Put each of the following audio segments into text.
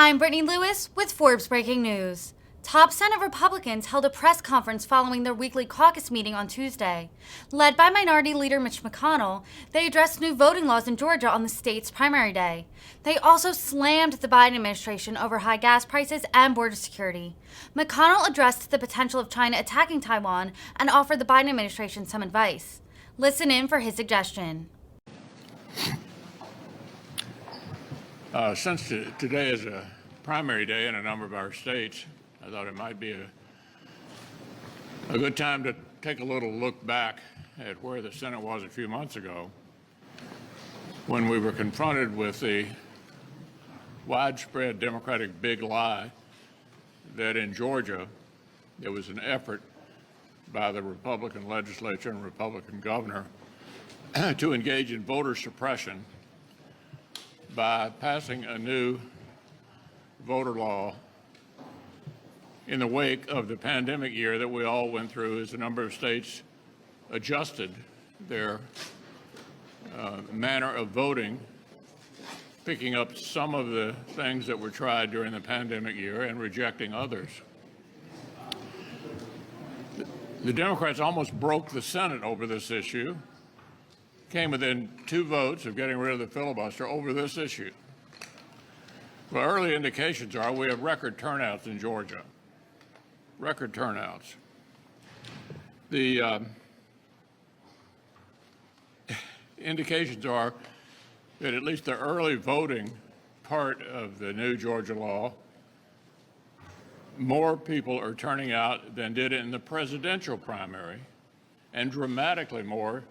I'm Brittany Lewis with Forbes Breaking News. Top Senate Republicans held a press conference following their weekly caucus meeting on Tuesday. Led by Minority Leader Mitch McConnell, they addressed new voting laws in Georgia on the state's primary day. They also slammed the Biden administration over high gas prices and border security. McConnell addressed the potential of China attacking Taiwan and offered the Biden administration some advice. Listen in for his suggestion. Since today is a primary day in a number of our states, I thought it might be a good time to take a little look back at where the Senate was a few months ago when we were confronted with the widespread Democratic big lie that in Georgia there was an effort by the Republican legislature and Republican governor to engage in voter suppression by passing a new voter law in the wake of the pandemic year that we all went through as a number of states adjusted their manner of voting, picking up some of the things that were tried during the pandemic year and rejecting others. The Democrats almost broke the Senate over this issue, came within 2 votes of getting rid of the filibuster over this issue. Well, early indications are we have record turnouts in Georgia. Record turnouts. The indications are that at least the early voting part of the new Georgia law, more people are turning out than did in the presidential primary, and dramatically more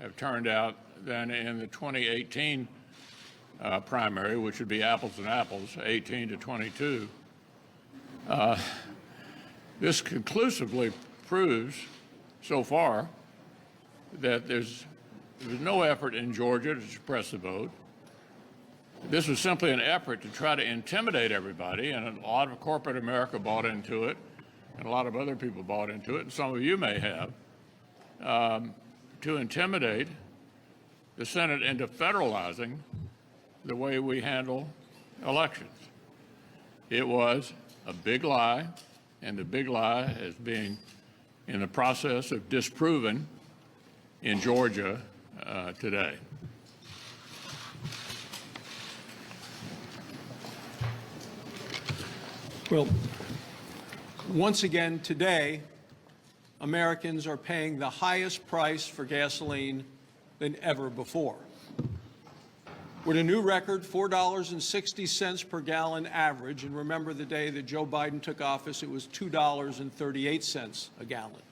have turned out than in the 2018 primary, which would be apples and apples, 18 to 22. This conclusively proves so far that there's no effort in Georgia to suppress the vote. This was simply an effort to try to intimidate everybody, and a lot of corporate America bought into it, and a lot of other people bought into it, and some of you may have, to intimidate the Senate into federalizing the way we handle elections. It was a big lie, and the big lie is being in the process of disproven in Georgia today. Well, once again today, Americans are paying the highest price for gasoline than ever before. With a new record, $4.60 per gallon average, and remember the day that Joe Biden took office, it was $2.38 a gallon.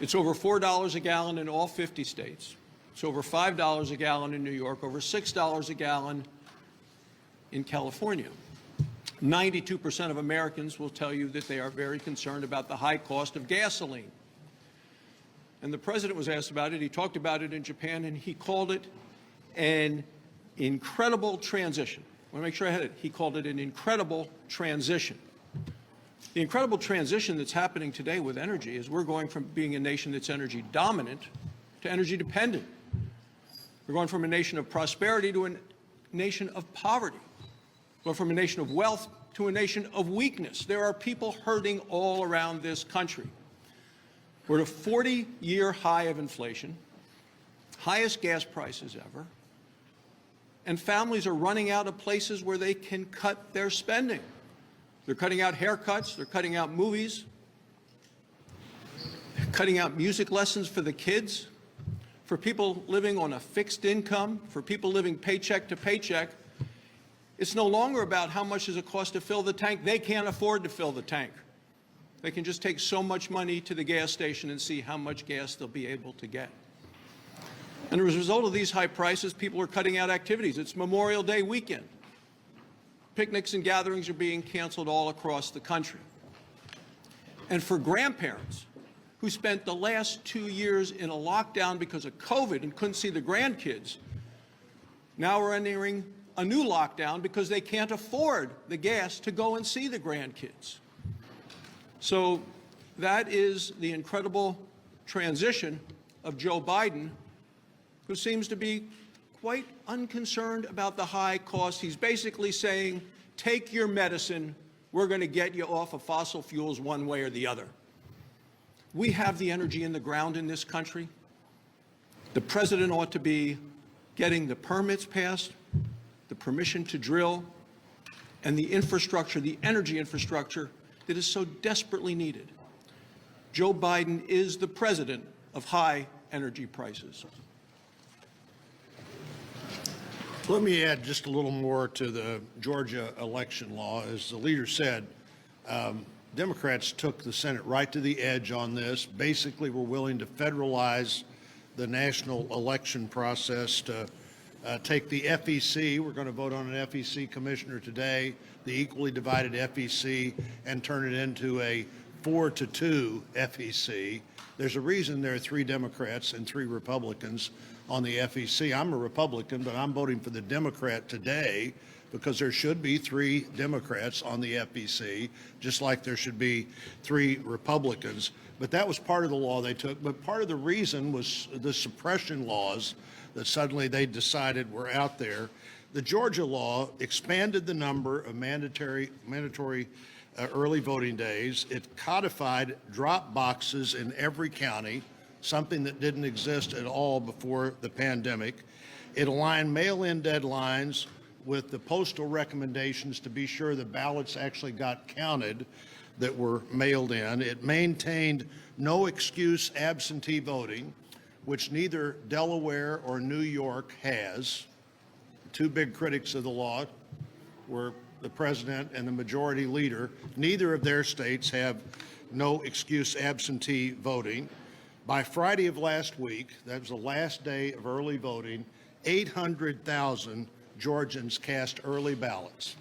It's over $4 a gallon in all 50 states. It's over $5 a gallon in New York, over $6 a gallon in California. 92% of Americans will tell you that they are very concerned about the high cost of gasoline. And the president was asked about it. He talked about it in Japan, and he called it an incredible transition. I want to make sure I had it. He called it an incredible transition. The incredible transition that's happening today with energy is we're going from being a nation that's energy dominant to energy dependent. We're going from a nation of prosperity to a nation of poverty. We're going from a nation of wealth to a nation of weakness. There are people hurting all around this country. We're at a 40-year high of inflation, highest gas prices ever, and families are running out of places where they can cut their spending. They're cutting out haircuts, they're cutting out movies, they're cutting out music lessons for the kids. For people living on a fixed income, for people living paycheck to paycheck, it's no longer about how much does it cost to fill the tank. They can't afford to fill the tank. They can just take so much money to the gas station and see how much gas they'll be able to get. And as a result of these high prices, people are cutting out activities. It's Memorial Day weekend. Picnics and gatherings are being canceled all across the country. And for grandparents who spent the last 2 years in a lockdown because of COVID and couldn't see the grandkids, now we're entering a new lockdown because they can't afford the gas to go and see the grandkids. So that is the incredible transition of Joe Biden, who seems to be quite unconcerned about the high cost. He's basically saying take your medicine. We're going to get you off of fossil fuels one way or the other. We have the energy in the ground in this country. The president ought to be getting the permits passed, the permission to drill, and the infrastructure, the energy infrastructure that is so desperately needed. Joe Biden is the president of high energy prices. Let me add just a little more to the Georgia election law. As the leader said, Democrats took the Senate right to the edge on this. Basically, we're willing to federalize the national election process, to take the FEC. We're going to vote on an FEC commissioner today, the equally divided FEC, and turn it into a 4-2 FEC. There's a reason there are 3 Democrats and 3 Republicans on the FEC. I'm a Republican, but I'm voting for the Democrat today because there should be 3 Democrats on the FEC, just like there should be 3 Republicans. But that was part of the law they took. But part of the reason was the suppression laws that suddenly they decided were out there. The Georgia law expanded the number of mandatory early voting days. It codified drop boxes in every county, something that didn't exist at all before the pandemic. It aligned mail-in deadlines with the postal recommendations to be sure the ballots actually got counted that were mailed in. It maintained no excuse absentee voting, which neither Delaware or New York has. 2 big critics of the law were the president and the majority leader. Neither of their states have no excuse absentee voting. By Friday of last week, that was the last day of early voting, 800,000 Georgians cast early ballots.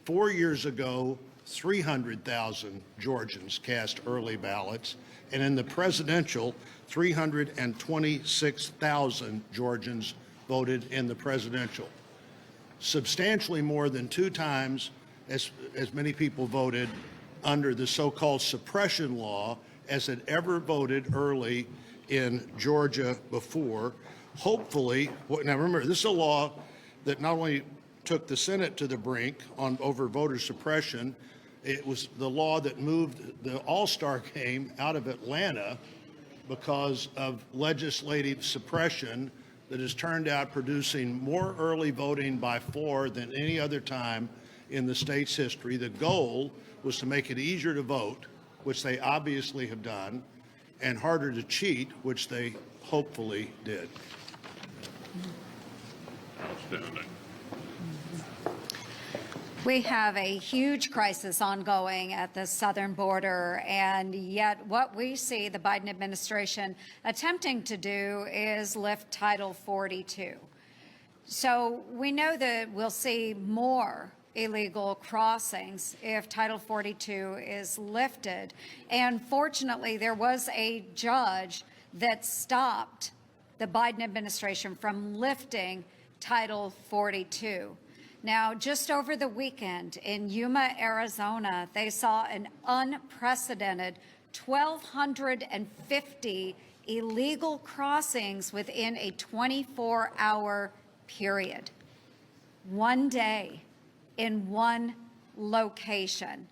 4 years ago, 300,000 Georgians cast early ballots, and in the presidential, 326,000 Georgians voted in the presidential. Substantially more than 2 times as many people voted under the so-called suppression law as had ever voted early in Georgia before. Hopefully, now remember, this is a law that not only took the Senate to the brink over voter suppression, it was the law that moved the All-Star game out of Atlanta because of legislative suppression that has turned out producing more early voting by 4 than any other time in the state's history. The goal was to make it easier to vote, which they obviously have done, and harder to cheat, which they hopefully did. Outstanding. We have a huge crisis ongoing at the southern border, and yet what we see the Biden administration attempting to do is lift Title 42. So we know that we'll see more illegal crossings if Title 42 is lifted. And fortunately, there was a judge that stopped the Biden administration from lifting Title 42. Now, just over the weekend in Yuma, Arizona, they saw an unprecedented 1,250 illegal crossings within a 24-hour period. One day in one location.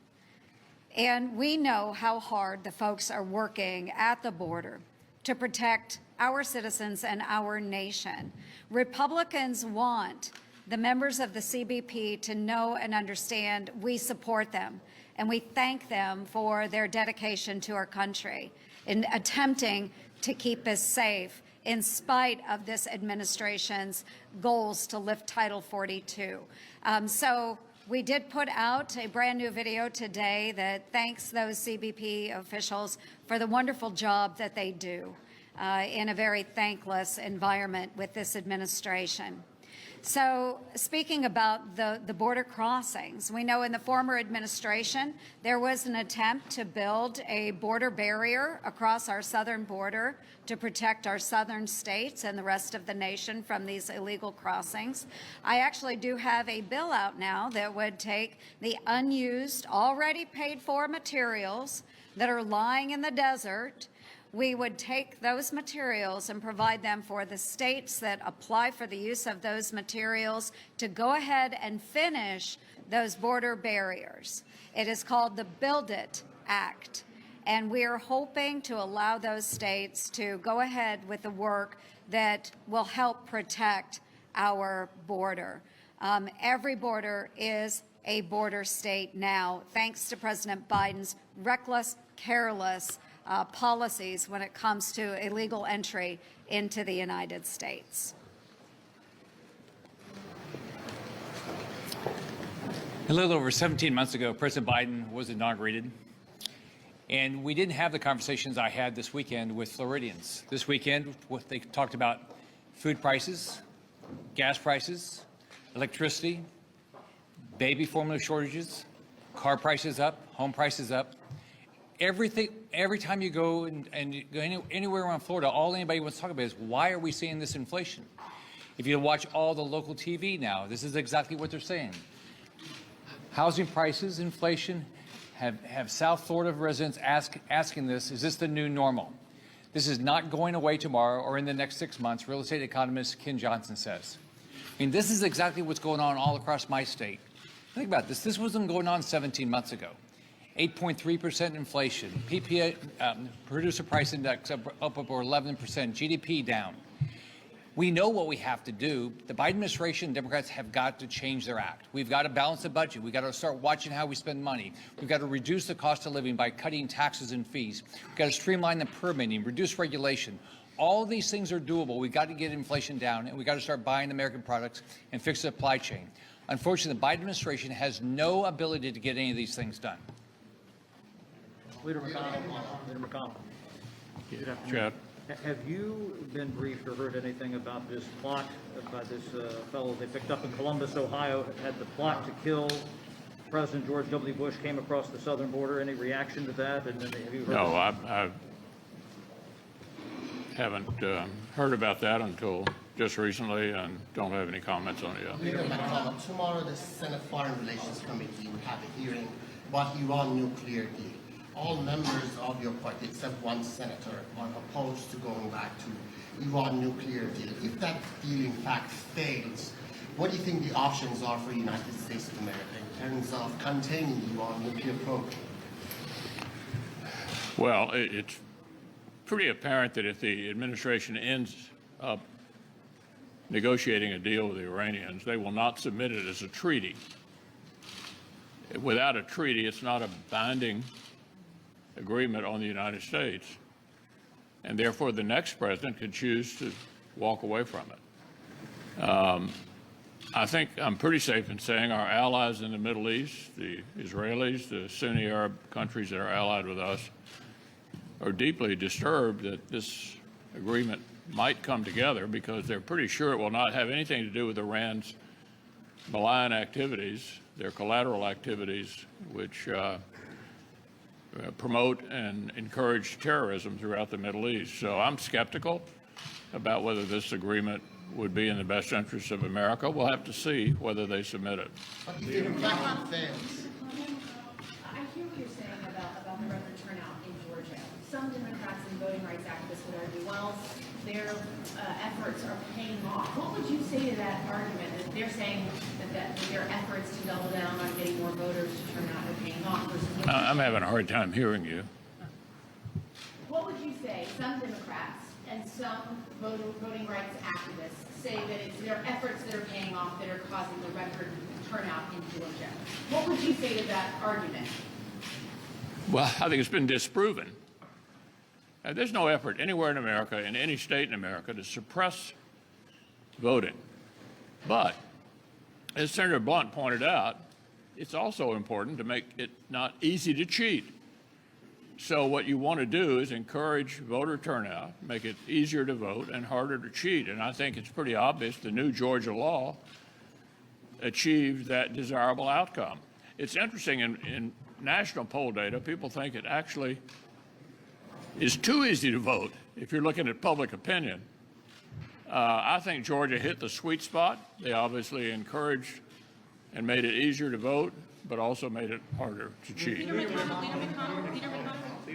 And we know how hard the folks are working at the border to protect our citizens and our nation. Republicans want the members of the CBP to know and understand we support them, and we thank them for their dedication to our country in attempting to keep us safe in spite of this administration's goals to lift Title 42. So we did put out a brand new video today that thanks those CBP officials for the wonderful job that they do in a very thankless environment with this administration. So speaking about the border crossings, we know in the former administration, there was an attempt to build a border barrier across our southern border to protect our southern states and the rest of the nation from these illegal crossings. I actually do have a bill out now that would take the unused, already paid for materials that are lying in the desert. We would take those materials and provide them for the states that apply for the use of those materials to go ahead and finish those border barriers. It is called the Build It Act. And we are hoping to allow those states to go ahead with the work that will help protect our border. Every border is a border state now, thanks to President Biden's reckless, careless policies when it comes to illegal entry into the United States. A little over 17 months ago, President Biden was inaugurated, and we didn't have the conversations I had this weekend with Floridians. This weekend, they talked about food prices, gas prices, electricity, baby formula shortages, car prices up, home prices up. Everything. Every time you go and you go anywhere around Florida, all anybody wants to talk about is, why are we seeing this inflation? If you watch all the local TV now, this is exactly what they're saying. Housing prices, inflation, have South Florida residents asking this, is this the new normal? This is not going away tomorrow or in the next 6 months, real estate economist Ken Johnson says. I mean, this is exactly what's going on all across my state. Think about this. This wasn't going on 17 months ago. 8.3% inflation, PPI, producer price index up over 11%, GDP down. We know what we have to do. The Biden administration and Democrats have got to change their act. We've got to balance the budget. We've got to start watching how we spend money. We've got to reduce the cost of living by cutting taxes and fees. We've got to streamline the permitting, reduce regulation. All of these things are doable. We've got to get inflation down, and we've got to start buying American products and fix the supply chain. Unfortunately, the Biden administration has no ability to get any of these things done. Leader McConnell. Leader McConnell. Good afternoon. Chad. Have you been briefed or heard anything about this plot by this fellow they picked up in Columbus, Ohio, had the plot to kill President George W. Bush, came across the southern border? Any reaction to that? And have you heard No, I haven't heard about that until just recently, and don't have any comments on it yet. Leader McConnell, tomorrow the Senate Foreign Relations Committee will have a hearing about Iran nuclear deal. All members of your party, except one senator, are opposed to going back to Iran nuclear deal. If that deal in fact fails, what do you think the options are for the United States of America in terms of containing the Iran nuclear program? Well, it's pretty apparent that if the administration ends up negotiating a deal with the Iranians, they will not submit it as a treaty. Without a treaty, it's not a binding agreement on the United States, and therefore the next president could choose to walk away from it. I think I'm pretty safe in saying our allies in the Middle East, the Israelis, the Sunni Arab countries that are allied with us, are deeply disturbed that this agreement might come together, because they're pretty sure it will not have anything to do with Iran's malign activities, their collateral activities, which promote and encourage terrorism throughout the Middle East. So I'm skeptical about whether this agreement would be in the best interest of America. We'll have to see whether they submit it. But if in fact it fails, I hear what you're saying about the record turnout in Georgia. Some Democrats and voting rights activists would argue, well, their efforts are paying off. What would you say to that argument? That they're saying that their efforts to double down on getting more voters to turn out are paying off versus what I'm having a hard time hearing you. What would you say? Some Democrats and some voting rights activists say that it's their efforts that are paying off that are causing the record turnout in Georgia. What would you say to that argument? Well, I think it's been disproven. There's no effort anywhere in America, in any state in America, to suppress voting. But, as Senator Blunt pointed out, it's also important to make it not easy to cheat. So what you want to do is encourage voter turnout, make it easier to vote and harder to cheat. And I think it's pretty obvious the new Georgia law achieved that desirable outcome. It's interesting, in national poll data, people think it actually is too easy to vote if you're looking at public opinion. I think Georgia hit the sweet spot. They obviously encouraged and made it easier to vote, but also made it harder to cheat. Leader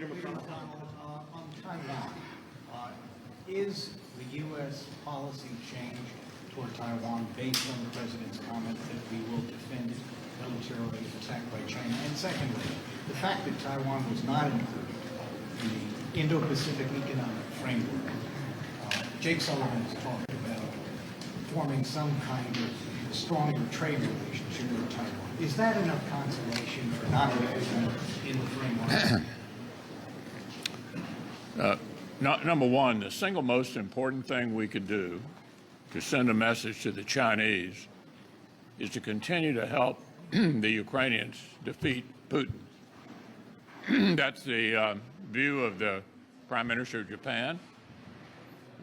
McConnell, on Taiwan, is the U.S. policy change toward Taiwan based on the president's comment that we will defend it militarily attacked by China? And secondly, the fact that Taiwan was not included in the Indo-Pacific Economic Framework, Jake Sullivan has talked about forming some kind of stronger trade relationship with Taiwan. Is that enough consolation for not including it in the framework? Number one, the single most important thing we could do to send a message to the Chinese is to continue to help the Ukrainians defeat Putin. That's the view of the Prime Minister of Japan,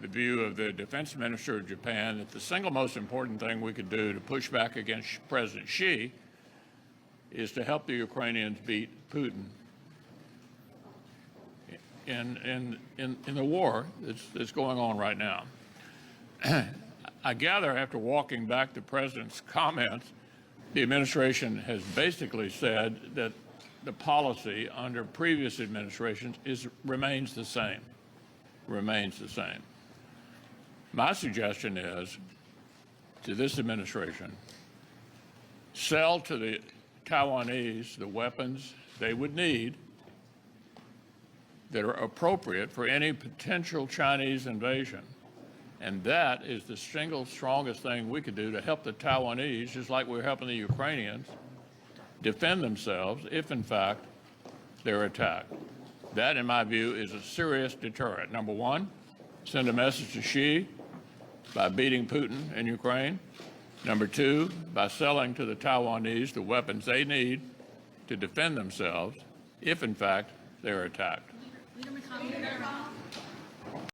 the view of the Defense Minister of Japan, that the single most important thing we could do to push back against President Xi is to help the Ukrainians beat Putin in the war that's going on right now. I gather after walking back the president's comments, the administration has basically said that the policy under previous administrations remains the same. My suggestion is to this administration, sell to the Taiwanese the weapons they would need that are appropriate for any potential Chinese invasion. And that is the single strongest thing we could do to help the Taiwanese, just like we're helping the Ukrainians, defend themselves if, in fact, they're attacked. That, in my view, is a serious deterrent. Number one, send a message to Xi by beating Putin in Ukraine. Number two, by selling to the Taiwanese the weapons they need to defend themselves if, in fact, they're attacked. Leader McConnell.